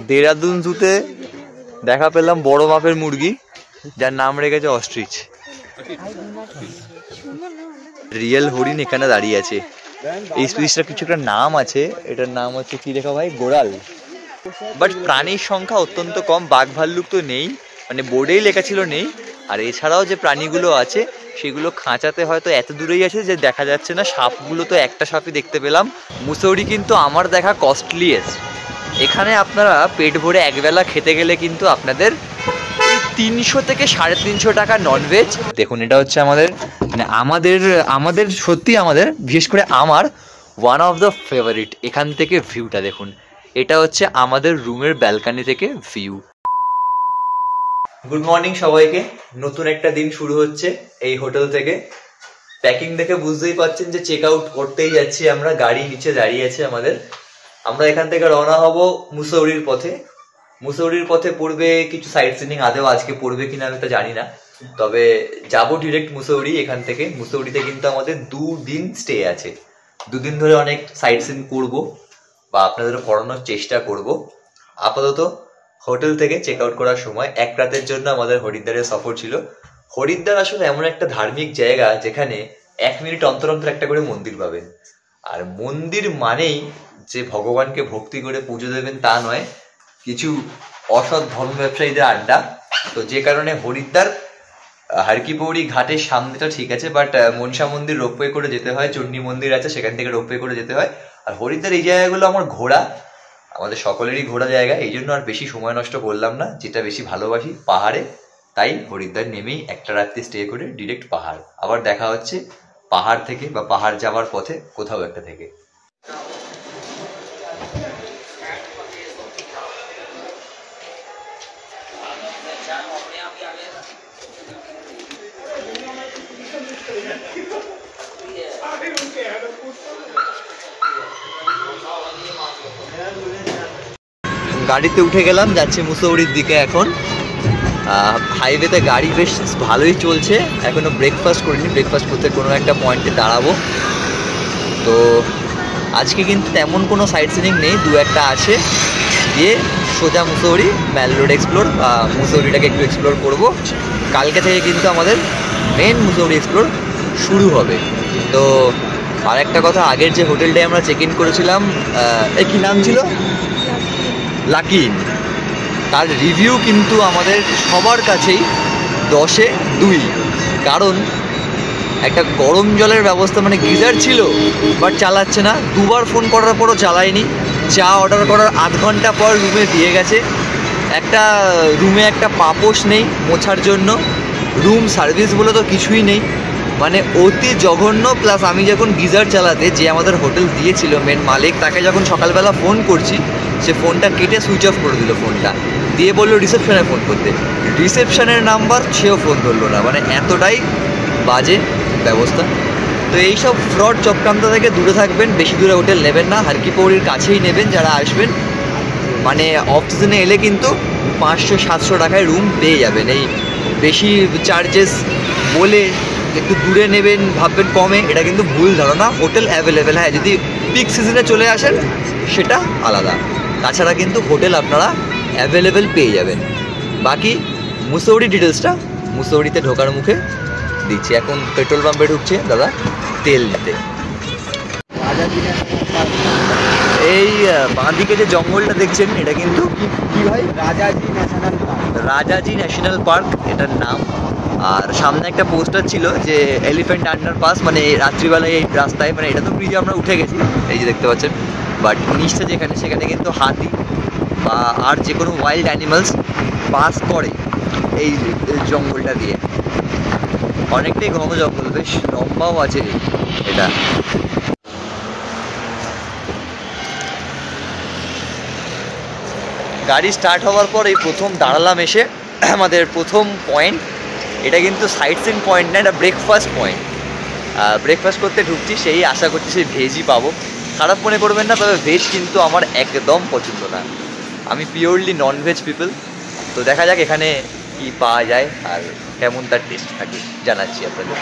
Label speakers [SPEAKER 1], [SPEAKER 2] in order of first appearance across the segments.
[SPEAKER 1] দেরাদুন জুতে দেখা পেলাম বড় মাপের মুরগি, যার নাম রেখেছে অস্ট্রিচ। রিয়েল হরিণ এখানে দাঁড়িয়ে আছে। এই স্পিসটার কিছু একটা নাম আছে, এটার নাম হচ্ছে কি লেখা ভাই, গোড়াল। বাট প্রাণীর সংখ্যা অত্যন্ত কম, বাঘ ভাল্লুক তো নেই, মানে বোর্ডেই লেখা ছিল নেই। আর এছাড়াও যে প্রাণীগুলো আছে সেগুলো খাঁচাতে হয়তো এত দূরেই আছে যে দেখা যাচ্ছে না। সাপগুলো তো একটা সাপই দেখতে পেলাম। মুসৌরি কিন্তু আমার দেখা কস্টলিয়েস্ট। এখানে আপনারা পেট ভরে একবেলা খেতে গেলে কিন্তু আপনাদের 300 থেকে 350 টাকা ননভেজ। দেখুন এটা হচ্ছে আমাদের, মানে আমাদের সত্যি আমাদের, বিশেষ করে আমার ওয়ান অফ দ্য ফেভারিট। এখান থেকে ভিউটা দেখুন, এটা হচ্ছে আমাদের রুমের ব্যালকানি থেকে ভিউ। গুড মর্নিং সবাইকে, নতুন একটা দিন শুরু হচ্ছে এই হোটেল থেকে। প্যাকিং দেখে বুঝতেই পারছেন যে চেক আউট করতেই যাচ্ছি আমরা, গাড়ি নিচে দাঁড়িয়ে আছে আমাদের। আমরা এখান থেকে রওনা হব মুসৌরির পথে। মুসৌরির পথে পড়বে কিছু সাইট সিনিং, আদেও আজকে পড়বে কিনা আমি তো জানি না, তবে যাবো ডিরেক্ট মুসৌরি। এখান থেকে মুসৌরিতে কিন্তু আমাদের 2 দিন স্টে আছে। 2 দিন ধরে অনেক সাইট সিন করবো বা আপনাদেরও করানোর চেষ্টা করব। আপাতত হোটেল থেকে চেক আউট করার সময় 1 রাতের জন্য আমাদের হরিদ্বারের সফর ছিল। হরিদ্বার আসলে এমন একটা ধার্মিক জায়গা যেখানে 1 মিনিট অন্তর অন্তর একটা করে মন্দির পাবেন। আর মন্দির মানেই যে ভগবানকে ভক্তি করে পুজো দেবেন তা নয়, কিছু অসৎ ধর্ম ব্যবসায়ীদের আড্ডা। তো যে কারণে হরিদ্বার হারকিপৌরি ঘাটের সামনেটা ঠিক আছে, বাট মনসা মন্দির রোপওয়ে করে যেতে হয়, চণ্ডী মন্দির আছে সেখান থেকে রোপওয়ে করে যেতে হয়। আর হরিদ্বার এই জায়গাগুলো আমার ঘোরা, আমাদের সকলেরই ঘোরা জায়গা, এই জন্য আর বেশি সময় নষ্ট করলাম না। যেটা বেশি ভালোবাসি পাহাড়ে, তাই হরিদ্বার নেমেই একটা রাত্রি স্টে করে ডিরেক্ট পাহাড়। আবার দেখা হচ্ছে পাহাড় থেকে বা পাহাড় যাওয়ার পথে কোথাও একটা থেকে। গাড়িতে উঠে গেলাম, যাচ্ছি মুসৌরির দিকে। এখন হাইওয়েতে গাড়ি বেশ ভালোই চলছে। এখনো ব্রেকফাস্ট করিনি, ব্রেকফাস্ট করতে কোনো একটা পয়েন্টে দাঁড়াবো। তো আজকে কিন্তু তেমন কোনো সাইট সিনিং নেই, 2-1টা আছে, গিয়ে সোজা মুসৌরি ম্যাল রোড এক্সপ্লোর বা মুসৌরিটাকে একটু এক্সপ্লোর করব। কালকে থেকে কিন্তু আমাদের মেন মুসৌরি এক্সপ্লোর শুরু হবে। তো আর একটা কথা, আগের যে হোটেলটায় আমরা চেক ইন করেছিলাম, কি নাম ছিল, লাকি ইন, তার রিভিউ কিন্তু আমাদের সবার কাছেই 10-এ 2। কারণ একটা গরম জলের ব্যবস্থা, মানে গিজার ছিল বাট চালাচ্ছে না, 2বার ফোন করার পরও চালায়নি। চা অর্ডার করার 8 ঘন্টা পর রুমে দিয়ে গেছে। একটা রুমে একটা পাপোশ নেই মোছার জন্য, রুম সার্ভিস বলে তো কিছুই নেই, মানে অতি জঘন্য। প্লাস আমি যখন গিজার চালাতে, যে আমাদের হোটেল দিয়েছিল মেন মালিক, তাকে যখন সকালবেলা ফোন করছি, সে ফোনটা কেটে সুইচ অফ করে দিল ফোনটা, দিয়ে বললো রিসেপশনে ফোন করতে। রিসেপশনের নাম্বার সেও ফোন ধরলো না, মানে এতটাই বাজে ব্যবস্থা। তো এইসব ফ্রড চক্রান্ত থেকে দূরে থাকবেন, বেশি দূরে হোটেল নেবেন না, হারকিপৌরির কাছেই নেবেন যারা আসবেন। মানে অফ সিজনে এলে কিন্তু 500-700 টাকায় রুম পেয়ে যাবেন। এই বেশি চার্জেস বলে একটু দূরে নেবেন ভাববেন কমে, এটা কিন্তু ভুল ধারণা। হোটেল অ্যাভেলেবেল, হ্যাঁ যদি পিক সিজনে চলে আসেন সেটা আলাদা, তাছাড়া কিন্তু হোটেল আপনারা অ্যাভেলেবেল পেয়ে যাবেন। বাকি মুসৌরি ডিটেলসটা মুসৌরিতে ঢোকার মুখে দিচ্ছি। এখন পেট্রোল পাম্পে ঢুকছে দাদা তেল নিতে। এই বাঁদিকে যে জঙ্গলটা দেখছেন, এটা কিন্তু কি ভাই, রাজাজি ন্যাশনাল পার্ক এটার নাম। আর সামনে একটা পোস্টার ছিল যে এলিফ্যান্ট আন্ডারপাস, মানে রাত্রিবেলায় এই রাস্তায়, মানে এটা তো ব্রিজে আমরা উঠে গেছি, এই যে দেখতে পাচ্ছেন, বাট নিচটা যেখানে, সেখানে কিন্তু হাতি বা আর যে কোনো ওয়াইল্ড অ্যানিমালস পাস করে এই জঙ্গলটা দিয়ে। অনেকটাই ঘন জঙ্গল, বেশ লম্বাও আছে এটা। গাড়ি স্টার্ট হওয়ার পর এই প্রথম দাঁড়ালাম এসে আমাদের প্রথম পয়েন্ট। এটা কিন্তু সাইট সিন পয়েন্ট না, এটা ব্রেকফাস্ট পয়েন্ট। ব্রেকফাস্ট করতে ঢুকছি, সেই আশা করছি সেই ভেজই পাবো। খারাপ মনে করবেন না, তবে ভেজ কিন্তু আমার একদম পছন্দ না, আমি পিওরলি ননভেজ পিপল। তো দেখা যাক এখানে কি পাওয়া যায় আর কেমন তার টেস্ট থাকে, জানাচ্ছি আপনাদের।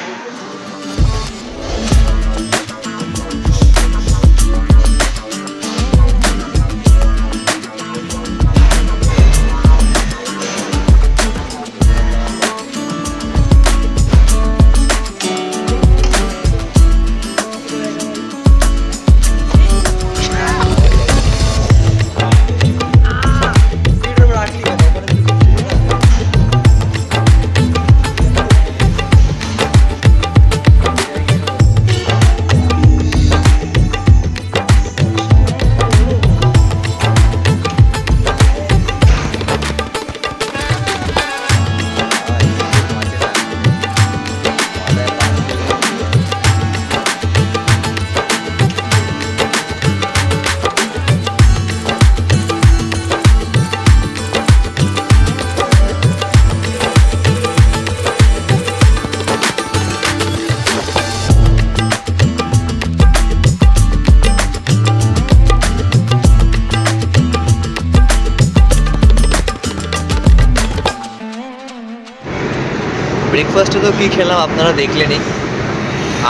[SPEAKER 1] ব্রেকফাস্টে তো কী খেলাম আপনারা দেখলেনই।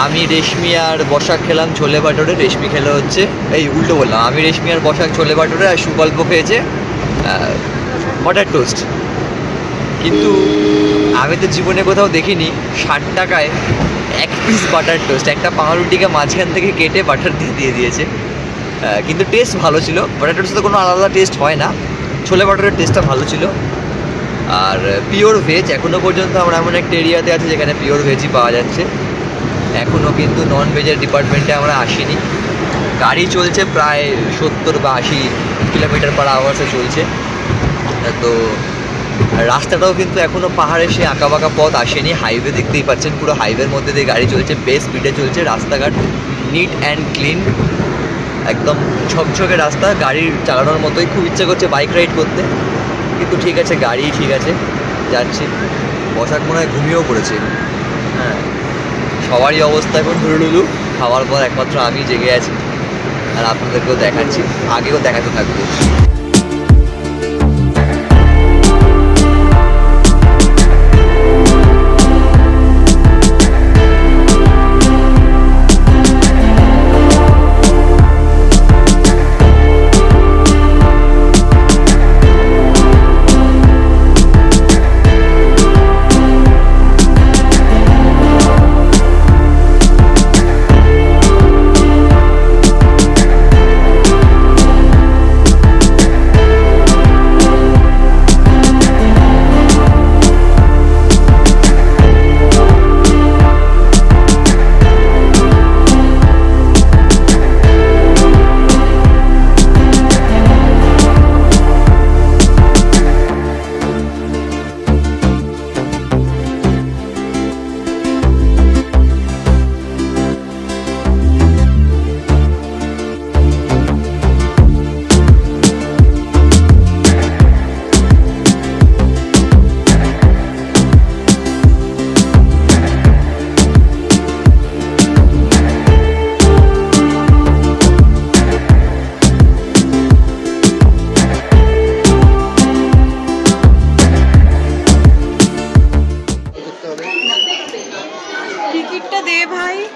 [SPEAKER 1] আমি রেশমি আর বসাক খেলাম ছোলে বাটোরে, রেশমি খেলে হচ্ছে এই উল্টো বললাম, আমি রেশমি আর বসাক ছোলে বাটোরে, আর সুকল্প খেয়েছে বাটার টোস্ট। কিন্তু আমি তো জীবনে কোথাও দেখিনি 60 টাকায় 1 পিস বাটার টোস্ট, একটা পাউরুটিকে মাঝখান থেকে কেটে বাটার দিয়ে দিয়েছে। কিন্তু টেস্ট ভালো ছিল। বাটার টোস্টে তো কোনো আলাদা টেস্ট হয় না, ছোলে বাটারের টেস্টটা ভালো ছিল। আর পিওর ভেজ, এখনও পর্যন্ত আমরা এমন একটা এরিয়াতে আছি যেখানে পিওর ভেজই পাওয়া যাচ্ছে। এখনও কিন্তু নন ভেজের ডিপার্টমেন্টে আমরা আসিনি। গাড়ি চলছে প্রায় 70 বা 80 কিলোমিটার পার আওয়ার্সে চলছে। তো রাস্তাটাও কিন্তু এখনও পাহাড়ে সে আঁকাবাঁকা পথ আসেনি। হাইওয়ে দেখতেই পাচ্ছেন, পুরো হাইওয়ের মধ্যে দিয়ে গাড়ি চলছে, বেশ স্পিডে চলছে। রাস্তাঘাট নিট অ্যান্ড ক্লিন, একদম ঝকঝকে রাস্তা। গাড়ি চালানোর মতোই, খুব ইচ্ছা করছে বাইক রাইড করতে, কিন্তু ঠিক আছে গাড়ি ঠিক আছে, যাচ্ছি। বসাক মনে হয় ঘুমিয়েও পড়েছে। হ্যাঁ, সবারই অবস্থা এখন ধুলুলু। খাওয়ার পর একমাত্র আমি জেগে আছি, আর আপনাদেরকেও দেখাচ্ছি, আগেও দেখাতে থাকবো।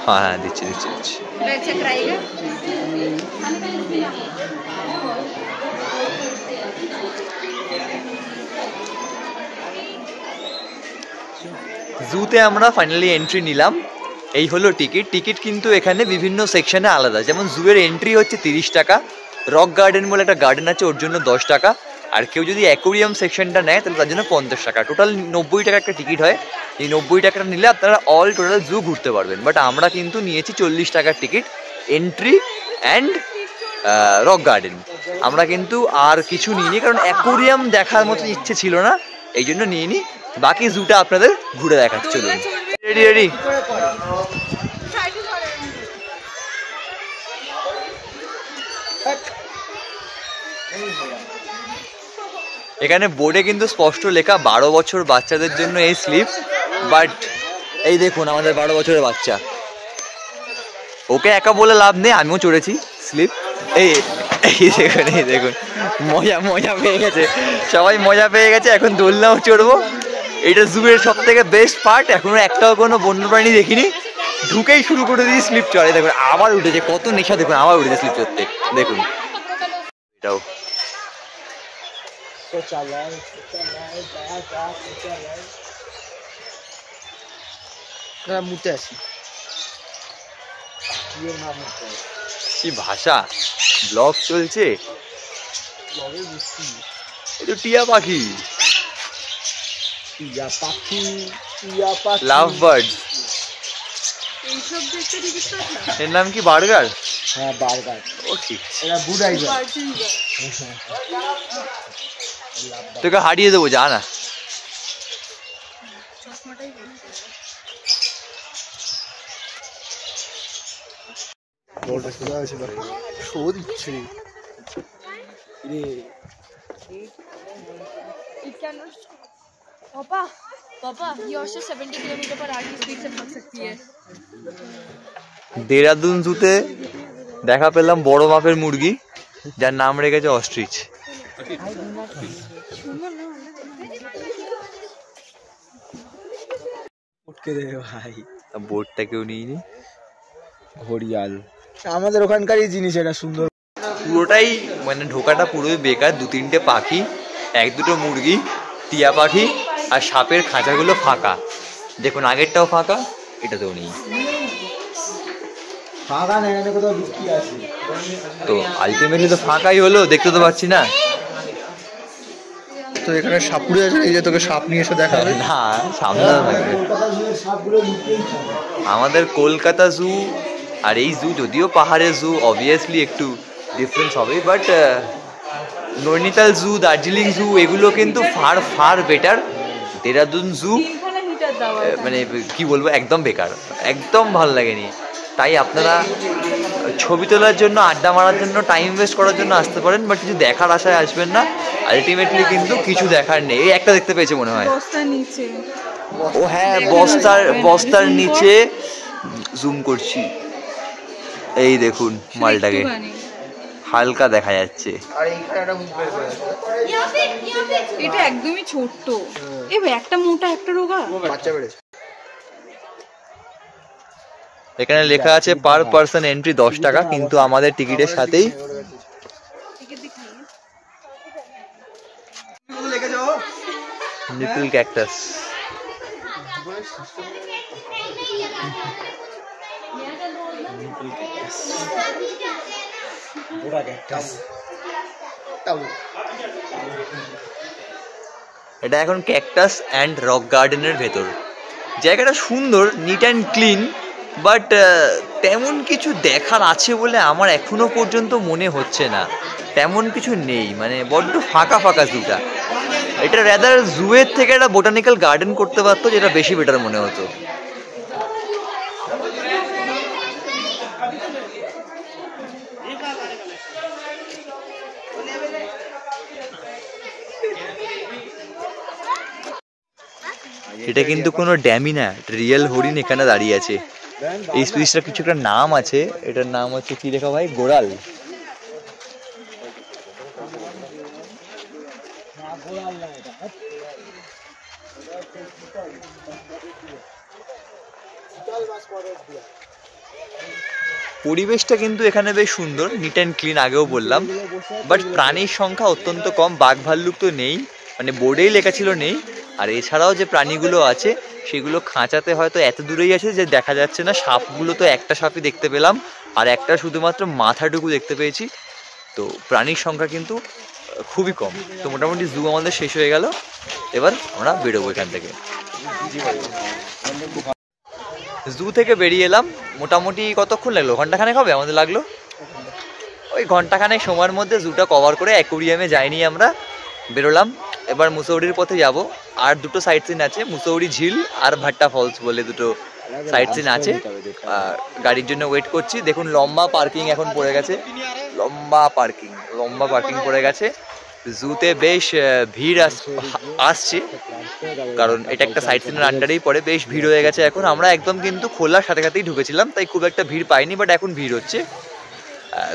[SPEAKER 1] हाँ हाँ दिच्छी दिच्छी दिच्छी জুতে আমরা ফাইনালি এন্ট্রি নিলাম। এই হলো টিকিট। টিকিট কিন্তু এখানে বিভিন্ন সেকশনে আলাদা, যেমন জুয়ের এন্ট্রি হচ্ছে 30 টাকা, রক গার্ডেন বলে একটা গার্ডেন আছে ওর জন্য 10 টাকা, আর কেউ যদি অ্যাকোরিয়াম সেকশনটা নেয় তাহলে তার জন্য 50 টাকা। টোটাল 90 টাকা একটা টিকিট হয়। এই 90 টাকাটা নিলে আপনারা অল টোটাল জু ঘুরতে পারবেন। বাট আমরা কিন্তু নিয়েছি 40 টাকার ticket, entry and rock garden. আমরা কিন্তু আর কিছু নিইনি, কারণ অ্যাকোরিয়াম দেখার মতো ইচ্ছে ছিল না, এই জন্য নিইনি। বাকি জুটা আপনাদের ঘুরে দেখাচ্ছি, চলুন। Ready ready. এখানে বোর্ডে কিন্তু স্পষ্ট লেখা 12 বছর বাচ্চাদের জন্য এই স্লিপ। বাট এই দেখুন আমাদের 12 বছরের বাচ্চা, ওকে একা বলে লাভ নেই, আমিও চড়েছি স্লিপ। এই দেখুন, এই দেখুন, মজা মজা পেয়ে গেছে সবাই, মজা পেয়ে গেছে। এখন দোলনাও চড়বো। এটা জুয়ের সব থেকে বেস্ট পার্ট। এখনো একটাও কোনো বন্যপ্রাণী দেখিনি, ঢুকেই শুরু করে দিয়ে স্লিপ চড়ে। দেখুন আবার উঠেছে, কত নেশা, দেখুন আবার উঠেছে স্লিপ চড়তে। দেখুন এটাও কি ভাষা, ব্লগ চলছে। এটা টিয়া পাখি, লাভ বার্ড। এর নাম কি বার্গার? হ্যাঁ বার্গার। ও ঠিক, এটা গুড আইডিয়া। তোকে হারিয়ে দেবো, যা না।
[SPEAKER 2] पापा पापा ये और 70 किलोमीटर पर आगे स्पीड से भाग सकती है।
[SPEAKER 1] দেরাদুন জুতে দেখা পেলাম বড় মাপের মুরগি, যার নাম রেখেছে অস্ট্রিচ।
[SPEAKER 3] উঠকে দেবে ভাই,
[SPEAKER 1] বোর্ডটা কেউ নিয়ে
[SPEAKER 3] ঘড়িয়াল আমাদের ওখানকারই জিনিস, এটা সুন্দর।
[SPEAKER 1] পুরোটাই মানে ঢোকাটা পুরোই বেকার। 2-3টে পাখি, 1-2টো মুরগি, টিয়া পাখি আর সাপের খাঁচাগুলো ফাঁকা। দেখুন আগেরটাও ফাঁকা, এটাতেও নেই।
[SPEAKER 3] ফাঁকা নেই, এখানে কোথাও বিক্রি আছে।
[SPEAKER 1] তো আলটিমেটলি তো ফাঁকাই হলো, দেখতে তো পাচ্ছি না।
[SPEAKER 4] তো এখানে সাপুরে আছে, এই যে তোকে সাপ নিয়ে এসে দেখাবে
[SPEAKER 1] না, সামনে থাকবে।
[SPEAKER 3] কলকাতা জুয়ের সাপগুলো লুকিয়েই থাকে।
[SPEAKER 1] আমাদের কলকাতা জু আর এই জু, যদিও পাহাড়ের জু, অবভিয়াসলি একটু ডিফারেন্স হবে, বাট নৈনিতাল জু, দার্জিলিং জু এগুলো কিন্তু ফার ফার বেটার। দেরাদুন জু মানে কি বলবো, একদম বেকার, একদম ভালো লাগেনি। তাই আপনারা ছবি তোলার জন্য, আড্ডা মারার জন্য, টাইম ওয়েস্ট করার জন্য আসতে পারেন, বাট কিছু দেখার আশায় আসবেন না। আলটিমেটলি কিন্তু কিছু দেখার নেই। এই একটা দেখতে পেয়েছে মনে হয়, ও হ্যাঁ, বস্তার নিচে জুম করছি, এই দেখুন মালটাকে হালকা দেখা যাচ্ছে।
[SPEAKER 4] আর এইখানে একটা মুখ বের করে
[SPEAKER 2] এটা একদমই ছোট্ট, একটা মোটা একটা রোগা
[SPEAKER 4] বাচ্চা বেড়েছে।
[SPEAKER 1] এখানে লেখা আছে পার পারসন এন্ট্রি 10 টাকা, কিন্তু আমাদের টিকিটের সাথেই লিটল ক্যাকটাস। এটা এখন ক্যাকটাস অ্যান্ড রক গার্ডেনের ভেতর। জায়গাটা সুন্দর, নিট অ্যান্ড ক্লিন, বাট তেমন কিছু দেখার আছে বলে আমার এখনো পর্যন্ত মনে হচ্ছে না। তেমন কিছু নেই, মানে বড্ড ফাঁকা ফাঁকা জুটা। এটা রেদার জুয়ের থেকে একটা বোটানিক্যাল গার্ডেন করতে পারতো, যেটা বেশি বেটার মনে হতো। এটা কিন্তু কোনো ড্যামই না, রিয়েল হরিণ এখানে দাঁড়িয়ে আছে। এই স্পিচটার কিছু একটা নাম আছে, এটার নাম হচ্ছে কি লেখা ভাই, গোড়াল। পরিবেশটা কিন্তু এখানে বেশ সুন্দর, নিট অ্যান্ড ক্লিন, আগেও বললাম, বাট প্রাণীর সংখ্যা অত্যন্ত কম। বাঘ ভাল্লুক তো নেই, মানে বোর্ডেই লেখা ছিল নেই। আর এছাড়াও যে প্রাণীগুলো আছে সেগুলো খাঁচাতে হয়তো এত দূরেই আছে যে দেখা যাচ্ছে না। সাপগুলো তো একটা সাপই দেখতে পেলাম, আর একটা শুধুমাত্র মাথাটুকু দেখতে পেয়েছি। তো প্রাণীর সংখ্যা কিন্তু খুবই কম। তো মোটামুটি জু আমাদের শেষ হয়ে গেল, এবার আমরা বেরোবো এখান থেকে। জু থেকে বেরিয়ে এলাম, মোটামুটি কতক্ষণ লাগলো, ঘন্টাখানেক হবে আমাদের লাগলো। ওই ঘন্টাখানেক সময়ের মধ্যে জুটা কভার করে অ্যাকোয়ারিয়ামে যাইনি আমরা, বেরোলাম। এবার মুসৌরির পথে যাব। আর দুটো সাইট সিন আছে, মুসৌরি ঝিল আর ভাট্টা ফলস বলে দুটো সাইট সিন আছে। গাড়ির জন্য ওয়েট করছি। দেখুন লম্বা পার্কিং এখন পড়ে গেছে, লম্বা পার্কিং পড়ে গেছে। জুতে বেশ ভিড় আসছে, কারণ এটা একটা সাইট সিনের আন্ডারেই পড়ে। বেশ ভিড় হয়ে গেছে এখন। আমরা একদম কিন্তু খোলার সাথে সাথেই ঢুকেছিলাম, তাই খুব একটা ভিড় পাইনি, বাট এখন ভিড় হচ্ছে।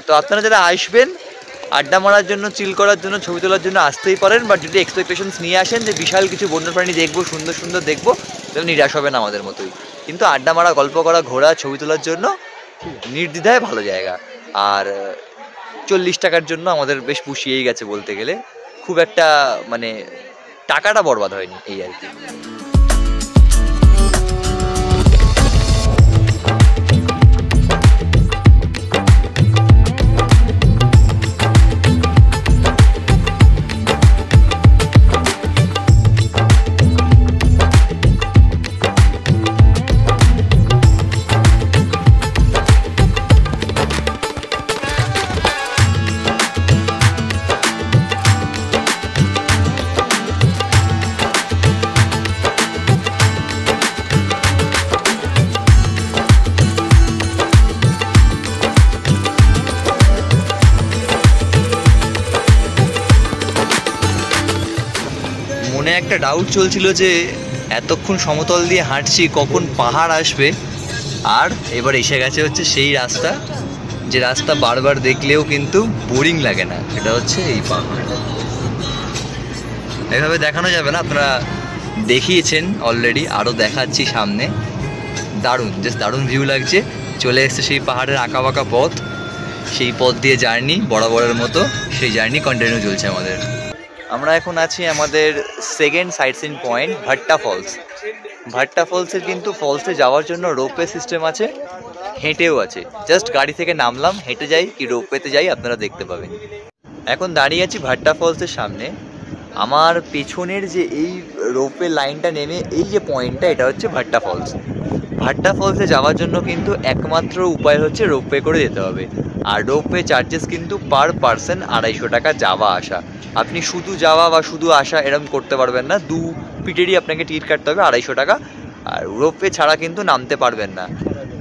[SPEAKER 1] তো আপনারা যারা আসবেন আড্ডা মারার জন্য, চিল করার জন্য, ছবি তোলার জন্য আসতেই পারেন, বাট যদি এক্সপেকটেশনস নিয়ে আসেন যে বিশাল কিছু বন্যপ্রাণী দেখবো, সুন্দর সুন্দর দেখবো, তাহলে নিরাশ হবেন আমাদের মতোই। কিন্তু আড্ডা মারা, গল্প করা, ঘোরা, ছবি তোলার জন্য নির্দ্বিধায় ভালো জায়গা। আর 40 টাকার জন্য আমাদের বেশ পুষিয়েই গেছে বলতে গেলে। খুব একটা মানে টাকাটা বরবাদ হয়নি, এই আর কি। একটা ডাউট চলছিল যে এতক্ষণ সমতল দিয়ে হাঁটছি, কখন পাহাড় আসবে। আর এবার এসে গেছে হচ্ছে সেই রাস্তা, যে রাস্তা বারবার দেখলেও কিন্তু বোরিং লাগে না, সেটা হচ্ছে এই পাহাড়। এভাবে দেখানো যাবে না, আপনারা দেখিয়েছেন অলরেডি, আরও দেখাচ্ছি সামনে। দারুণ, জাস্ট দারুণ ভিউ লাগছে। চলে এসছে সেই পাহাড়ের আঁকা বাঁকা পথ, সেই পথ দিয়ে জার্নি বরাবরের মতো, সেই জার্নি কন্টিনিউ চলছে আমাদের। আমরা এখন আছি আমাদের second sightseeing point, Bhatta falls. Bhatta ফলসের কিন্তু ফলসে যাওয়ার জন্য রোপওয়ে সিস্টেম আছে, হেঁটেও আছে। জাস্ট গাড়ি থেকে নামলাম, হেঁটে যাই কি রোপওয়েতে যাই আপনারা দেখতে পাবেন। এখন দাঁড়িয়ে আছি ভাট্টা ফলসের সামনে। আমার পেছনের যে এই রোপওয়ে লাইনটা নেমে এই যে পয়েন্টটা, এটা হচ্ছে ভাট্টা ফলস। ভাট্টা ফলসে যাওয়ার জন্য কিন্তু একমাত্র উপায় হচ্ছে রোপওয়ে করে যেতে হবে। আর রোপওয়ে চার্জেস কিন্তু পার পার্সন 250 টাকা যাওয়া আসা। আপনি শুধু যাওয়া বা শুধু আসা এরকম করতে পারবেন না, দু পিঠেরই আপনাকে টিকিট কাটতে হবে 250 টাকা। আর রোপওয়ে ছাড়া কিন্তু নামতে পারবেন না।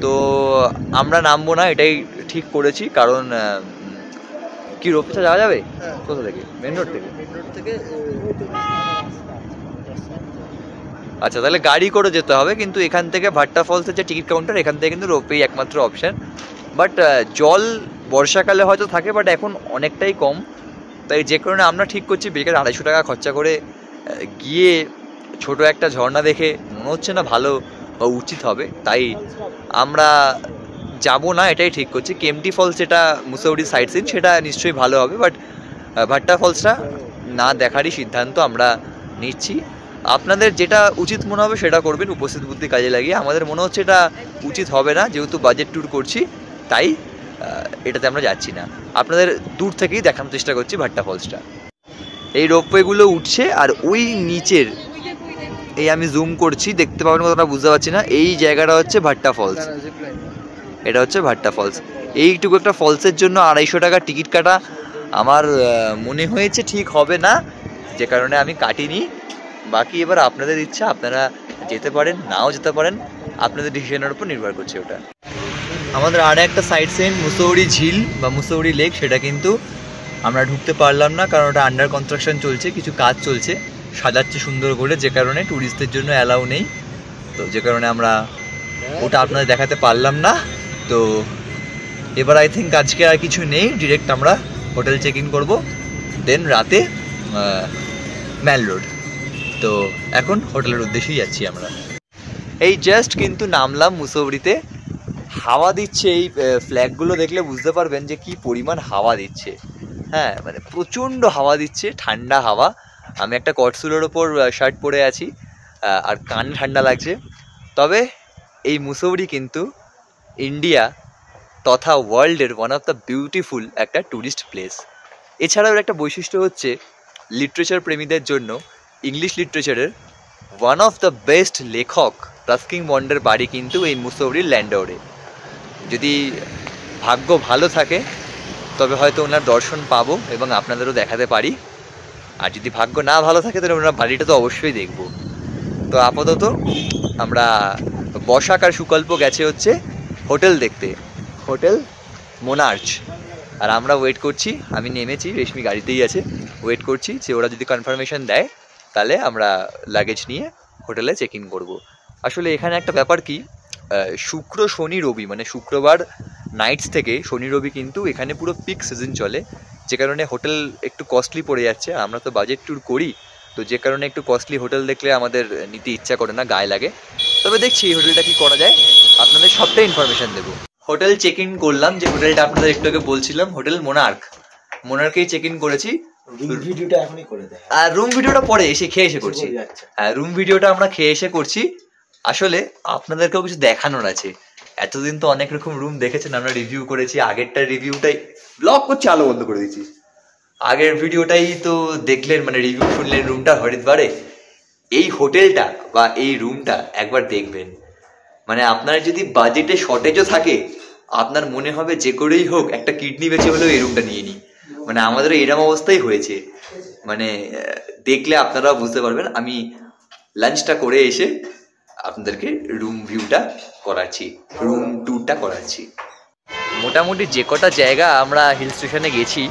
[SPEAKER 1] তো আমরা নামবো না, এটাই ঠিক করেছি। কারণ কি রোপওয়ে যাওয়া যাবে কোথা থেকে? মেন রোড থেকে? আচ্ছা, তাহলে গাড়ি করে যেতে হবে। কিন্তু এখান থেকে ভাট্টা ফলসের যে টিকিট কাউন্টার, এখান থেকে কিন্তু রোপওয়ে একমাত্র অপশান। বাট জল বর্ষাকালে হয়তো থাকে, বাট এখন অনেকটাই কম। তাই যে কারণে আমরা ঠিক করছি বিকেল 250 টাকা খরচা করে গিয়ে ছোট একটা ঝর্ণা দেখে মনে হচ্ছে না ভালো বা উচিত হবে, তাই আমরা যাব না, এটাই ঠিক করছি। কেম্পটি ফলস যেটা মুসৌরি সাইট সিন, সেটা নিশ্চয়ই ভালো হবে, বাট ভাট্টা ফলসটা না দেখারই সিদ্ধান্ত আমরা নিচ্ছি। আপনাদের যেটা উচিত মনে হবে সেটা করবেন, উপস্থিত বুদ্ধি কাজে লাগিয়ে। আমাদের মনে হচ্ছে এটা উচিত হবে না, যেহেতু বাজেট ট্যুর করছি, তাই এটাতে আমরা যাচ্ছি না। আপনাদের দূর থেকেই দেখানোর চেষ্টা করছি ভাট্টা ফলসটা। এই রোপওয়েগুলো উঠছে, আর ওই নিচের এই আমি জুম করছি, দেখতে পাবেন কতটা বুঝতে পারছি না, এই জায়গাটা হচ্ছে ভাট্টা ফলস। এটা হচ্ছে ভাট্টা ফলস। এইটুকু একটা ফলসের জন্য 250 টাকা টিকিট কাটা আমার মনে হয়েছে ঠিক হবে না, যে কারণে আমি কাটিনি। বাকি এবার আপনাদের ইচ্ছা, আপনারা যেতে পারেন, নাও যেতে পারেন, আপনাদের ডিসিশনের উপর নির্ভর করছে ওটা। আমাদের আর একটা সাইট সিন মুসৌরি ঝিল বা মুসৌরি লেক, সেটা কিন্তু আমরা ঢুকতে পারলাম না, কারণ ওটা আন্ডার কনস্ট্রাকশন চলছে, কিছু কাজ চলছে, সাজাচ্ছে সুন্দর করে, যে কারণে ট্যুরিস্টদের জন্য অ্যালাউ নেই। তো যে কারণে আমরা ওটা আপনাদের দেখাতে পারলাম না। তো এবার আই থিঙ্ক আজকে আর কিছু নেই, ডিরেক্ট আমরা হোটেল চেক ইন করবো, দেন রাতে ম্যাল রোড। তো এখন হোটেলের উদ্দেশ্যেই যাচ্ছি আমরা। এই জাস্ট কিন্তু নামলাম মুসৌরিতে, হাওয়া দিচ্ছে। এই ফ্ল্যাগগুলো দেখলে বুঝতে পারবেন যে কি পরিমাণ হাওয়া দিচ্ছে। হ্যাঁ, মানে প্রচণ্ড হাওয়া দিচ্ছে, ঠান্ডা হাওয়া। আমি একটা কটসুলের ওপর শার্ট পরে আছি, আর কানে ঠান্ডা লাগছে। তবে এই মুসৌরি কিন্তু ইন্ডিয়া তথা ওয়ার্ল্ডের ওয়ান অফ দ্য বিউটিফুল একটা ট্যুরিস্ট প্লেস। এছাড়াও একটা বৈশিষ্ট্য হচ্ছে, লিটারেচার প্রেমীদের জন্য ইংলিশ লিটারেচারের ওয়ান অফ দ্য বেস্ট লেখক রাস্কিন বন্ডের বাড়ি কিন্তু এই মুসৌরির ল্যান্ডাউরে। যদি ভাগ্য ভালো থাকে তবে হয়তো ওনার দর্শন পাবো এবং আপনাদেরও দেখাতে পারি। আর যদি ভাগ্য না ভালো থাকে তাহলে ওনার বাড়িটা তো অবশ্যই দেখব। তো আপাতত আমরা বসাক আর সুকল্প গেছে হচ্ছে হোটেল দেখতে, হোটেল মোনার্চ। আর আমরা ওয়েট করছি, আমি নেমেছি, রেশমি গাড়িতেই আছে, ওয়েট করছি যে ওরা যদি কনফার্মেশন দেয় তাহলে আমরা লাগেজ নিয়ে হোটেলে চেক ইন করবো। আসলে এখানে একটা ব্যাপার কি, শুক্র শনি রবি মানে শুক্রবার নাইটস থেকে শনি রবি কিন্তু এখানে পুরো পিক সিজন চলে, যে কারণে হোটেল একটু কস্টলি পড়ে যাচ্ছে। আমরা তো বাজেট ট্যুর করি, তো যে কারণে একটু কস্টলি হোটেল দেখলে আমাদের নিতে ইচ্ছা করে না, গায়ে লাগে। তবে দেখছি এই হোটেলটা কি করা যায়, আপনাদের সবটাই ইনফরমেশন দেবো। হোটেল চেক ইন করলাম, যে হোটেলটা আপনাদের একটু আগে বলছিলাম, হোটেল মোনার্কেই চেক ইন করেছি।
[SPEAKER 3] ভিডিওটা এখনই করে দেয়,
[SPEAKER 1] আর রুম ভিডিওটা পরে খেয়ে এসে করছি। হ্যাঁ, রুম ভিডিওটা আমরা খেয়ে এসে করছি। আসলে আপনাদেরকেও কিছু দেখানোর আছে। এতদিন তো অনেক রকম রুম দেখেছেন, আমরা রিভিউ করেছি। আগেরটার রিভিউটাই ব্লগ করছি, আলো বন্ধ করে দিচ্ছি। আগের ভিডিওটাই তো দেখলেন, মানে রিভিউ শুনলেন রুমটা হরিদ্বারে। এই হোটেলটা বা এই রুমটা একবার দেখবেন। মানে আপনার যদি বাজেটে শর্টেজও থাকে, আপনার মনে হবে যে করেই হোক একটা কিডনি বেঁচে হলেও এই রুমটা নিয়ে নিই। মানে আমাদের এরকম অবস্থাই হয়েছে, মানে দেখলে আপনারা বুঝতে পারবেন। আমি লাঞ্চটা করে এসে আপনাদেরকে রুম ভিউটা করাচ্ছি, রুম ট্যুরটা করাচ্ছি। মোটামুটি যে কটা জায়গা আমরা হিল স্টেশনে গেছি,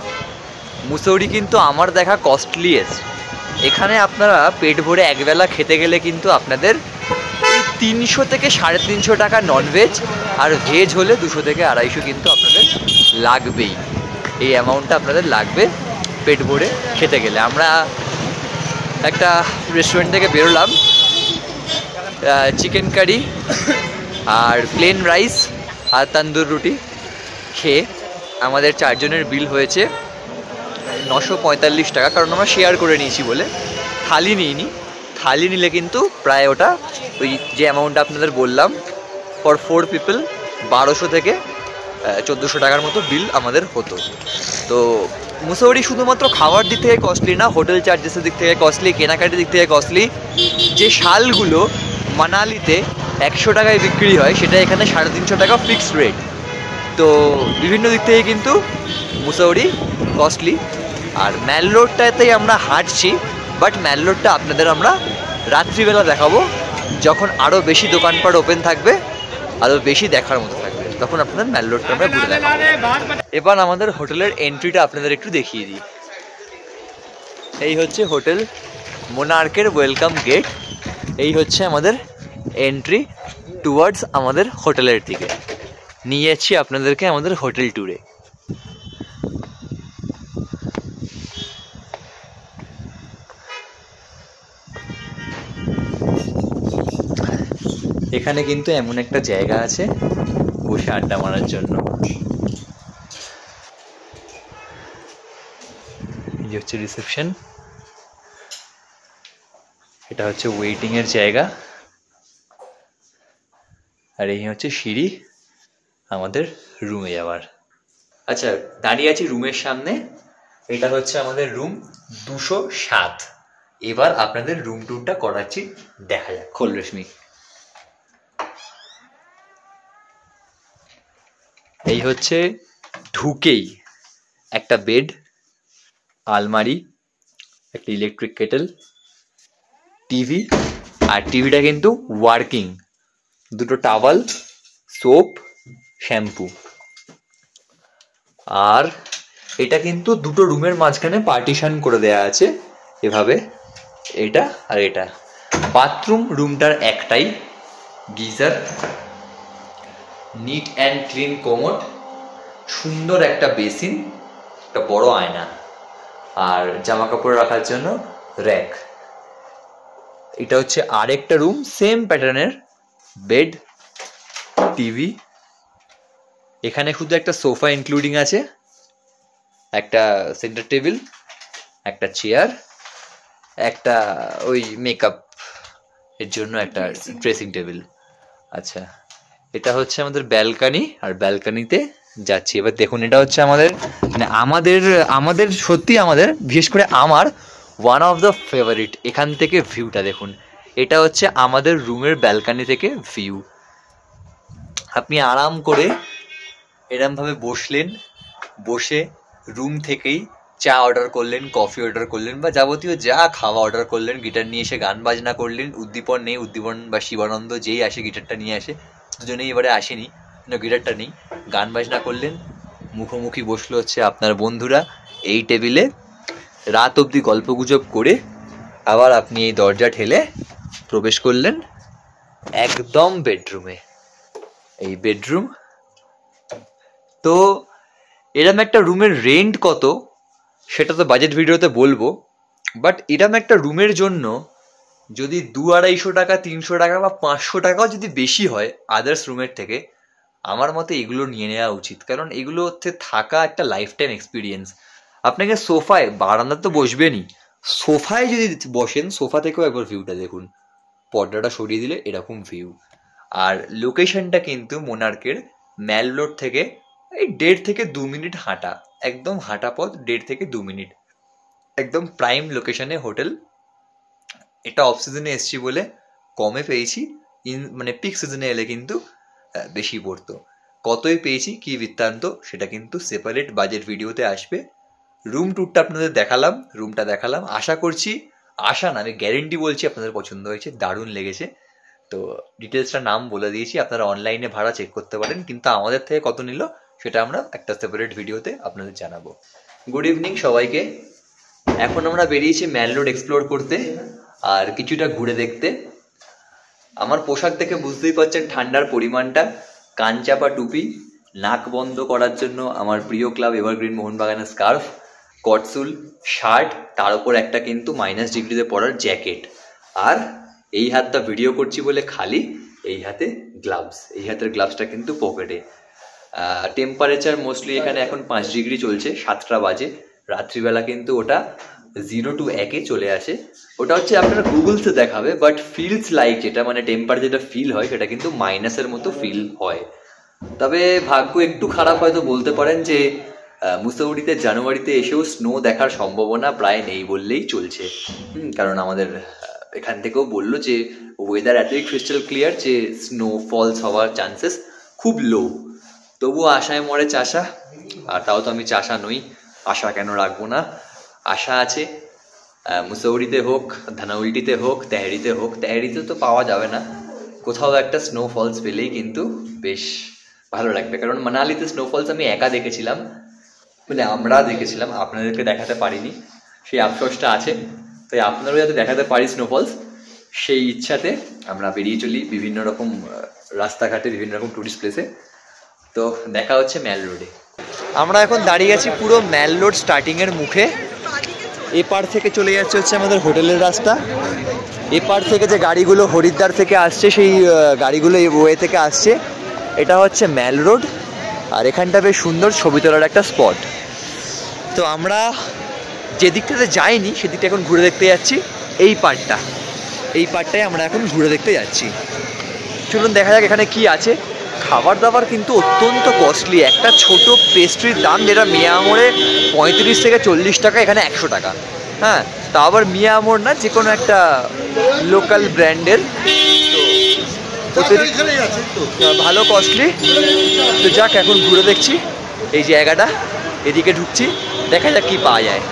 [SPEAKER 1] মুসৌরি কিন্তু আমার দেখা কস্টলিয়েস্ট। এখানে আপনারা পেট ভরে একবেলা খেতে গেলে কিন্তু আপনাদের 300 থেকে 350 টাকা ননভেজ, আর ভেজ হলে 200 থেকে 250 কিন্তু আপনাদের লাগবেই। এই অ্যামাউন্টটা আপনাদের লাগবে পেট ভরে খেতে গেলে। আমরা একটা রেস্টুরেন্ট থেকে বেরোলাম, চিকেন কারি আর প্লেন রাইস আর তন্দুর রুটি খেয়ে আমাদের 4 জনের বিল হয়েছে 945 টাকা, কারণ আমরা শেয়ার করে নিয়েছি বলে। থালি নিইনি, থালি নিলে কিন্তু প্রায় ওটা ওই যে অ্যামাউন্টটা আপনাদের বললাম ফর 4 পিপল 1200 থেকে 1400 টাকার মতো বিল আমাদের হতো। তো মুসৌরি শুধুমাত্র খাওয়ার দিক থেকে কস্টলি না, হোটেল চার্জেসের দিক থেকে কস্টলি, কেনাকাটির দিক থেকে কস্টলি। যে শালগুলো মানালিতে 100 টাকায় বিক্রি হয় সেটা এখানে 350 টাকা ফিক্সড রেট। তো বিভিন্ন দিক থেকে কিন্তু মুসৌরি কস্টলি। আর ম্যাল রোডটাতেই আমরা হাঁটছি, বাট ম্যাল রোডটা আপনাদের আমরা রাত্রিবেলা দেখাবো, যখন আরও বেশি দোকানপাট ওপেন থাকবে, আরও বেশি দেখার মতো থাকবে, তখন আপনাদের ম্যাল রোডটা আমরা ঘুরে দেখাবো। এবার আমাদের হোটেলের এন্ট্রিটা আপনাদের একটু দেখিয়ে দিই। এই হচ্ছে হোটেল মোনার্কের ওয়েলকাম গেট, এই হচ্ছে আমাদের এন্ট্রি টুয়ার্ডস আমাদের হোটেলের দিকে। নিয়ে যাচ্ছি আপনাদেরকে আমাদের হোটেল ট্যুরে। এখানে কিন্তু এমন একটা জায়গা আছে বসে আড্ডা মারার জন্য। এই হচ্ছে রিসেপশন, এটা হচ্ছে ওয়েটিং এর জায়গা, আর এই হচ্ছে সিঁড়ি আমাদের রুমে যাওয়ার। আচ্ছা, দাঁড়িয়ে আছি রুমের সামনে, এটা হচ্ছে আমাদের রুম 207। এবার আপনাদের রুম ট্যুরটা করাচ্ছি, দেখা যাক। খোল রেশমি। এই হচ্ছে ঢুকেই একটা বেড, আলমারি, একটা ইলেকট্রিক কেটেল, টিভি, আর টিভিটা কিন্তু ওয়ার্কিং, দুটো টাওয়াল, সোপ, শ্যাম্পু। আর এটা কিন্তু দুটো রুমের মাঝখানে পার্টিশন করে দেয়া আছে এভাবে, এটা আর এটা। বাথরুম রুমটার একটাই, geyser, neat and clean commode, সুন্দর একটা বেসিন, একটা বড় আয়না, আর জামা কাপড় রাখার জন্য র্যাক। এটা হচ্ছে আরেকটা রুম, সেম প্যাটার্নের, বেড, টিভি। এখানে শুধু একটা সোফা ইনক্লুডিং আছে, একটা সেন্টার টেবিল, একটা চেয়ার, একটা ওই মেকআপ এর জন্য একটা ড্রেসিং টেবিল। আচ্ছা, এটা হচ্ছে আমাদের ব্যালকানি, আর ব্যালকানিতে যাচ্ছি। এবার দেখুন, এটা হচ্ছে আমাদের মানে আমাদের সত্যি আমাদের, বিশেষ করে আমার ওয়ান অফ দ্য ফেভারিট। এখান থেকে ভিউটা দেখুন, এটা হচ্ছে আমাদের রুমের ব্যালকানি থেকে ভিউ। আপনি আরাম করে এরমভাবে বসলেন, বসে রুম থেকেই চা অর্ডার করলেন, কফি অর্ডার করলেন, বা যাবতীয় যা খাওয়া অর্ডার করলেন, গিটার নিয়ে এসে গান বাজনা করলেন। উদ্দীপন নেই, উদ্দীপন বা শিবানন্দ যেই আসে গিটারটা নিয়ে আসে, দুজনেই এবারে আসেনি, গিটারটা নেই, গান বাজনা করলেন। মুখোমুখি বসলো হচ্ছে আপনার বন্ধুরা এই টেবিলে, রাত অবধি গল্পগুজব করে আবার আপনি এই দরজা ঠেলে প্রবেশ করলেন একদম বেডরুমে। এই বেডরুম। তো এরম একটা রুমের রেন্ট কত সেটা তো বাজেট ভিডিওতে বলবো, বাট এরম একটা রুমের জন্য যদি 200-250 টাকা, 300 টাকা বা 500 টাকাও যদি বেশি হয় আদার্স রুমের থেকে, আমার মতে এগুলো নিয়ে নেওয়া উচিত। কারণ এগুলো হচ্ছে থাকা একটা লাইফ টাইম এক্সপিরিয়েন্স। আপনাকে সোফায়, বারান্দা তো বসবেনই, সোফায় যদি বসেন, সোফা থেকেও একবার ভিউটা দেখুন, পর্দাটা সরিয়ে দিলে এরকম ভিউ। আর লোকেশনটা কিন্তু মোনার্কের ম্যাল রোড থেকে এই 1.5 থেকে 2 মিনিট হাঁটা, একদম হাঁটা পথ, 1.5 থেকে 2 মিনিট, একদম প্রাইম লোকেশনে হোটেল। এটা অফ সিজনে এসছি বলে কমে পেয়েছি, মানে পিক সিজনে এলে কিন্তু বেশি পড়তো। কতই পেয়েছি, কি বৃত্তান্ত, সেটা কিন্তু সেপারেট বাজেট ভিডিওতে আসবে। রুম ট্যুরটা আপনাদের দেখালাম, রুমটা দেখালাম, আশা করছি, আশা না আমি গ্যারেন্টি বলছি আপনাদের পছন্দ হয়েছে, দারুণ লেগেছে। তো ডিটেলসটা নাম বলে দিয়েছি, আপনারা অনলাইনে ভাড়া চেক করতে পারেন, কিন্তু আমাদের থেকে কত নিল সেটা আমরা একটা সেপারেট ভিডিওতে আপনাদের জানাবো। গুড ইভিনিং সবাইকে। এখন আমরা বেরিয়েছি ম্যাল রোড এক্সপ্লোর করতে আর কিছুটা ঘুরে দেখতে। আমার পোশাক দেখে বুঝতেই পারছেন ঠান্ডার পরিমাণটা। কানচাপা টুপি, নাক বন্ধ করার জন্য আমার প্রিয় ক্লাব এভারগ্রিন মোহনবাগানের স্কার্ফ, কটসুল শার্ট, তার উপর একটা কিন্তু -ডিগ্রিতে পরার জ্যাকেট, আর এই হাতটা ভিডিও করছি বলে খালি, এই হাতে গ্লাভস, এই হাতের গ্লাভসটা কিন্তু পকেটে। টেম্পারেচার মোস্টলি এখানে এখন 5 ডিগ্রি চলছে, 7টা বাজে। রাত্রিবেলা কিন্তু ওটা 0 to 1-এ চলে আসে। ওটা হচ্ছে আপনার গুগলসে দেখাবে, বাট ফিলস লাইক, যেটা মানে টেম্পার যেটা ফিল হয় সেটা কিন্তু মাইনাসের মতো ফিল হয়। তবে ভাগ্য একটু খারাপ হয়তো বলতে পারেন যে মুসৌরিতে জানুয়ারিতে এসেও স্নো দেখার সম্ভাবনা প্রায় নেই বললেই চলছে। কারণ আমাদের এখান থেকেও বললো যে ওয়েদার এতই ক্রিস্টাল ক্লিয়ার যে স্নো ফলস হওয়ার চান্সেস খুব লো। তবুও আশায় মরে চাষা, আর তাও তো আমি চাষা নই, আশা কেন রাখবো না, আশা আছে। মুসৌরিতে হোক, ধানাউলটিতে হোক, তেহরিতে হোক, তেহরিতে তো পাওয়া যাবে না, কোথাও একটা স্নো ফলস পেলেই কিন্তু বেশ ভালো লাগবে। কারণ মানালিতে স্নোফলস আমি একা দেখেছিলাম, মানে আমরা দেখেছিলাম, আপনাদেরকে দেখাতে পারিনি, সেই আফসোসটা আছে। তাই আপনারাও যাতে দেখাতে পারি স্নোফলস, সেই ইচ্ছাতে আমরা বেরিয়ে চলি বিভিন্ন রকম রাস্তাঘাটে, বিভিন্ন রকম টুরিস্ট প্লেসে। তো দেখা হচ্ছে ম্যাল রোডে। আমরা এখন দাঁড়িয়ে আছি পুরো ম্যাল রোড স্টার্টিংয়ের মুখে। এপার থেকে চলে যাচ্ছে হচ্ছে আমাদের হোটেলের রাস্তা, এপার থেকে যে গাড়িগুলো হরিদ্বার থেকে আসছে সেই গাড়িগুলো এই ওয়ে থেকে আসছে, এটা হচ্ছে ম্যাল রোড। আর এখানটা বেশ সুন্দর ছবি তোলার একটা স্পট। তো আমরা যে দিকটাতে যাইনি সেদিকটা এখন ঘুরে দেখতে যাচ্ছি, এই পার্টটায় আমরা এখন ঘুরে দেখতে যাচ্ছি। চলুন দেখা যাক এখানে কি আছে। খাবার দাবার কিন্তু অত্যন্ত কস্টলি। একটা ছোট পেস্ট্রির দাম যেটা মিয়ামোরে 35 থেকে 40 টাকা, এখানে 100 টাকা। হ্যাঁ, তা আবার মিয়ামোর না, যে কোনো একটা লোকাল ব্র্যান্ডের, তো ভালো কস্টলি। তো যাক, এখন ঘুরে দেখছি এই জায়গাটা, এদিকে ঢুকছি, দেখা যাক কি পাওয়া যায়।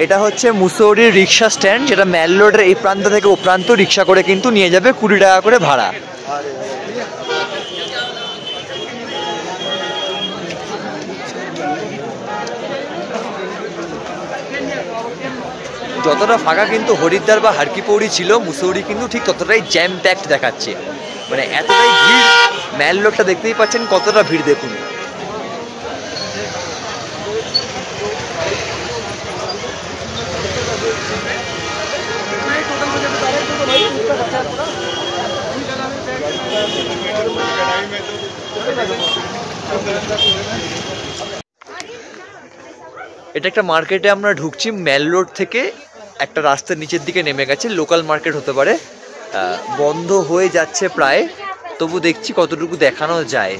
[SPEAKER 1] এটা হচ্ছে মুসৌরির রিক্সা স্ট্যান্ড, যেটা ম্যাল রোডের এই প্রান্ত থেকে ও প্রান্ত রিক্সা করে কিন্তু নিয়ে যাবে, 20 টাকা করে ভাড়া। যতটা ফাঁকা কিন্তু হরিদ্বার বা হারকিপৌরি ছিল, মুসৌরি কিন্তু ঠিক ততটাই জ্যাম প্যাকড দেখাচ্ছে। মানে এতটাই ভিড়, ম্যাল রোডটা দেখতেই পাচ্ছেন কতটা ভিড় দেখুন। এটা একটা মার্কেটে আমরা ঢুকছি, ম্যাল রোড থেকে একটা রাস্তার নিচের দিকে নেমে গেছে, লোকাল মার্কেট হতে পারে। বন্ধ হয়ে যাচ্ছে প্রায়, তবু দেখছি কতটুকু দেখানো যায়।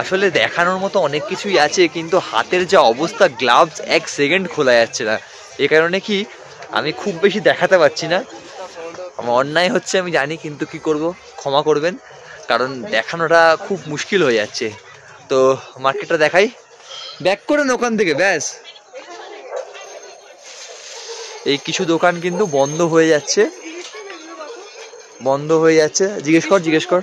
[SPEAKER 1] আসলে দেখানোর মতো অনেক কিছুই আছে, কিন্তু হাতের যা অবস্থা, গ্লাভস 1 সেকেন্ড খোলা যাচ্ছে না। এ কারণে কি আমি খুব বেশি দেখাতে পারছি না। আমার অন্যায় হচ্ছে আমি জানি, কিন্তু কি করব, ক্ষমা করবেন, কারণ দেখানোটা খুব মুশকিল হয়ে যাচ্ছে। তো মার্কেটটা দেখাই, ব্যাক করে ওখান থেকে, ব্যাস। এই কিছু দোকান কিন্তু বন্ধ হয়ে যাচ্ছে। জিজ্ঞেস কর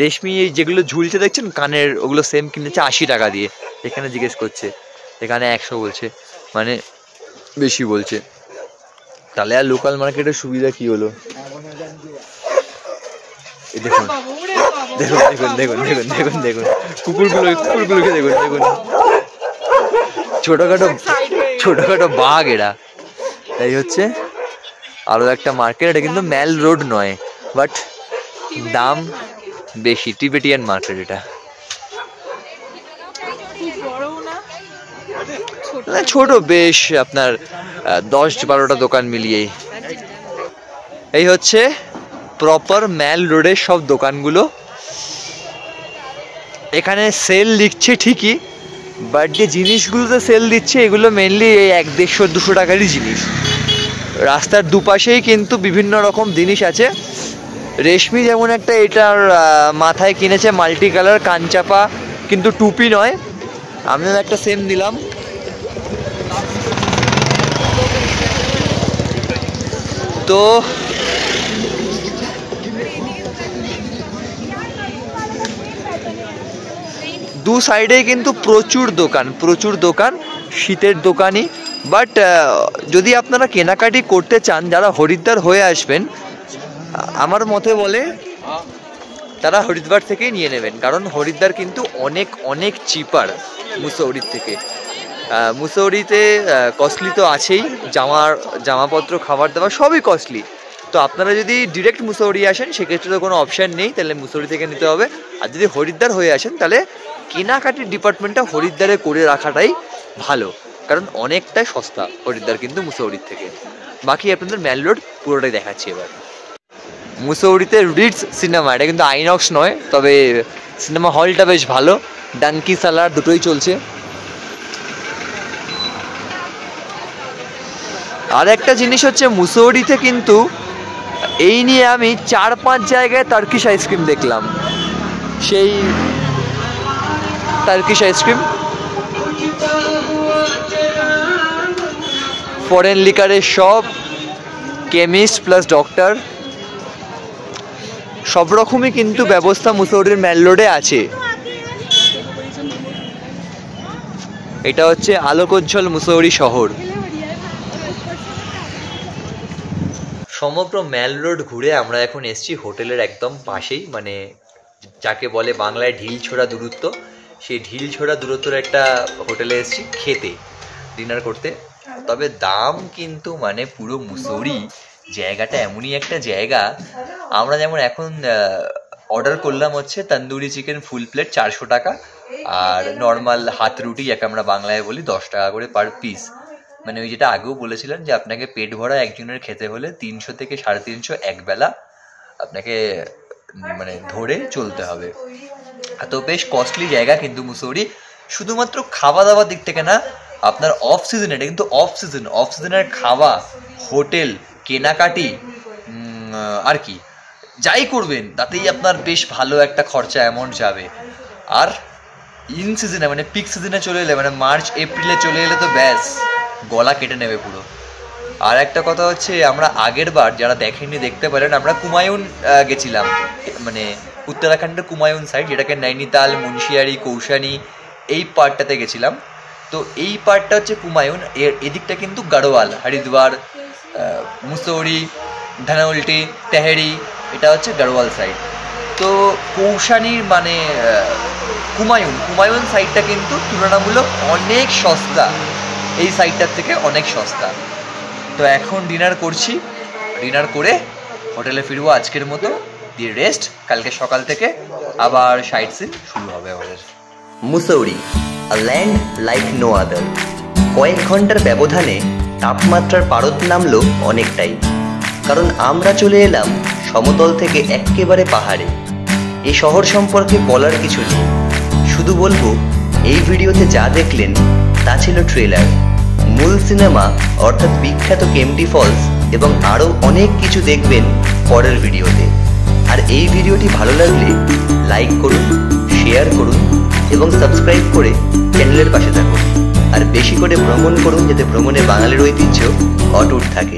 [SPEAKER 1] রেশমি, এই যেগুলো ঝুলছে দেখছেন কানের, ওগুলো সেম কিনেছে 80 টাকা দিয়ে। এখানে জিজ্ঞেস করছে, এখানে 100 বলছে, মানে বেশি বলছে। তাহলে আর লোকাল মার্কেটের সুবিধা কি হলো? দেখুন দেখুন দেখুন দেখুন দেখুন দেখুন দেখুন কুকুরগুলোকে দেখুন, ছোটখাটো বাঘ এরা। এই হচ্ছে আরো একটা মার্কেট, এটা কিন্তু ম্যাল রোড নয়, বাট দাম বেশি। টিবেটিয়ান মার্কেট এটা, ছোট বেশ, আপনার 10-12টা দোকান মিলিয়েই। এই হচ্ছে প্রপার ম্যাল রোডের সব দোকানগুলো। এখানে সেল দিচ্ছে ঠিকই, বাট যে জিনিসগুলোতে সেল দিচ্ছে এগুলো মেনলি এই 100-150-200 টাকারই জিনিস। রাস্তার দুপাশেই কিন্তু বিভিন্ন রকম জিনিস আছে। রেশমি যেমন একটা এটার মাথায় কিনেছে মাল্টি কালার কানচাপা, কিন্তু টুপি নয়। আমিও একটা সেম দিলাম। তো দু সাইডেই কিন্তু প্রচুর দোকান, শীতের দোকানই বাট যদি আপনারা কেনাকাটি করতে চান, যারা হরিদ্বার হয়ে আসবেন, আমার মতে বলে তারা হরিদ্বার থেকেই নিয়ে নেবেন, কারণ হরিদ্বার কিন্তু অনেক অনেক চিপার মুসৌরির থেকে। মুসৌরিতে কস্টলি তো আছেই, জামাপত্র, খাবার দাবার সবই কস্টলি। তো আপনারা যদি ডিরেক্ট মুসৌরি আসেন সেক্ষেত্রে তো কোনো অপশান নেই, তাহলে মুসৌরি থেকে নিতে হবে। আর যদি হরিদ্বার হয়ে আসেন তাহলে কেনাকাটির ডিপার্টমেন্টটা হরিদ্বারে করে রাখাটাই ভালো, কারণ অনেকটাই সস্তা হরিদ্বার কিন্তু মুসৌরির থেকে। বাকি আপনাদের ম্যাল রোড পুরোটাই দেখাচ্ছি এবার। মুসৌরিতে রিটস সিনেমা, এটা কিন্তু আইনক্স নয়, তবে সিনেমা হলটা বেশ ভালো। ডানকি সালার দুটোই চলছে। আর একটা জিনিস হচ্ছে মুসৌরিতে কিন্তু এই নিয়ে আমি 4-5 জায়গায় টার্কিশ আইসক্রিম দেখলাম। সেই টার্কিশ আইসক্রিম, ফরেন লিকারের শপ, কেমিস্ট প্লাস ডক্টর, সব রকমই কিন্তু ব্যবস্থা মুসৌরির ম্যাল রোডে আছে। এটা হচ্ছে আলোকোজ্জ্বল মুসৌরি শহর। সমগ্র ম্যাল রোড ঘুরে আমরা এখন এসেছি হোটেলের একদম পাশেই, মানে যাকে বলে বাংলায় ঢিল ছোড়া দূরত্ব, সেই ঢিল ছোড়া দূরত্বের একটা হোটেলে এসেছি খেতে, ডিনার করতে। তবে দাম কিন্তু মানে পুরো মুসৌরি জায়গাটা এমনই একটা জায়গা। আমরা যেমন এখন অর্ডার করলাম হচ্ছে তন্দুরি চিকেন ফুল প্লেট 400 টাকা, আর নর্মাল হাত রুটি যাকে আমরা বাংলায় বলি 10 টাকা করে পার পিস। মানে ওই যেটা আগেও বলেছিলেন যে আপনাকে পেট ভরা একজনের খেতে হলে 300 থেকে 350 একবেলা আপনাকে মানে ধরে চলতে হবে। তো বেশ কস্টলি জায়গা কিন্তু মুসৌরি, শুধুমাত্র খাওয়া দাওয়ার দিক থেকে না, আপনার অফ সিজন, এটা কিন্তু অফ সিজনের খাওয়া, হোটেল, কেনাকাটি আর কি যাই করবেন তাতেই আপনার বেশ ভালো একটা খরচা অ্যামাউন্ট যাবে। আর ইন সিজনে মানে পিক সিজনে চলে এলে, মানে মার্চ এপ্রিলে চলে এলে তো ব্যাস গলা কেটে নেবে পুরো। আর একটা কথা হচ্ছে, আমরা আগের বার যারা দেখেননি দেখতে পারেন, আমরা কুমায়ুন গেছিলাম, মানে উত্তরাখণ্ডের কুমায়ুন সাইড, যেটাকে নৈনিতাল, মুন্সিয়ারি, কৌশানি এই পার্টটাতে গেছিলাম। তো এই পার্টটা হচ্ছে কুমায়ুন, এদিকটা কিন্তু গাড়োয়াল, হরিদ্বার, মুসৌরি, ধনৌল্টি, তেহেরি, এটা হচ্ছে গাড়োয়াল সাইড। তো কৌশানির মানে কুমায়ুন সাইডটা কিন্তু তুলনামূলক অনেক সস্তা, এই সাইডটার থেকে অনেক সস্তা। তো এখন ডিনার করছি, ডিনার করে হোটেলে ফিরবো আজকের মতো, দিয়ে রেস্ট, কালকে সকাল থেকে আবার সাইট সিন শুরু হবে আমাদের। Mussoorie, a land like no other. কয়েক ঘন্টার ব্যবধানে তাপমাত্রার পারদ নামলো অনেকটাই, কারণ আমরা চলে এলাম সমতল থেকে একেবারে পাহাড়ে। এই শহর সম্পর্কে বলার কিছু নেই, শুধু বলবো এই ভিডিওতে যা দেখলেন তা ছিল ট্রেলার। মূল সিনেমা অর্থাৎ বিখ্যাত কেম্পটি ফলস এবং আরও অনেক কিছু দেখবেন পরের ভিডিওতে। আর এই ভিডিওটি ভালো লাগলে লাইক করুন, শেয়ার করুন এবং সাবস্ক্রাইব করে চ্যানেলের পাশে থাকুন। আর বেশি করে ভ্রমণ করুন, যাতে ভ্রমণে বাঙালির ঐতিহ্য অটুট থাকে।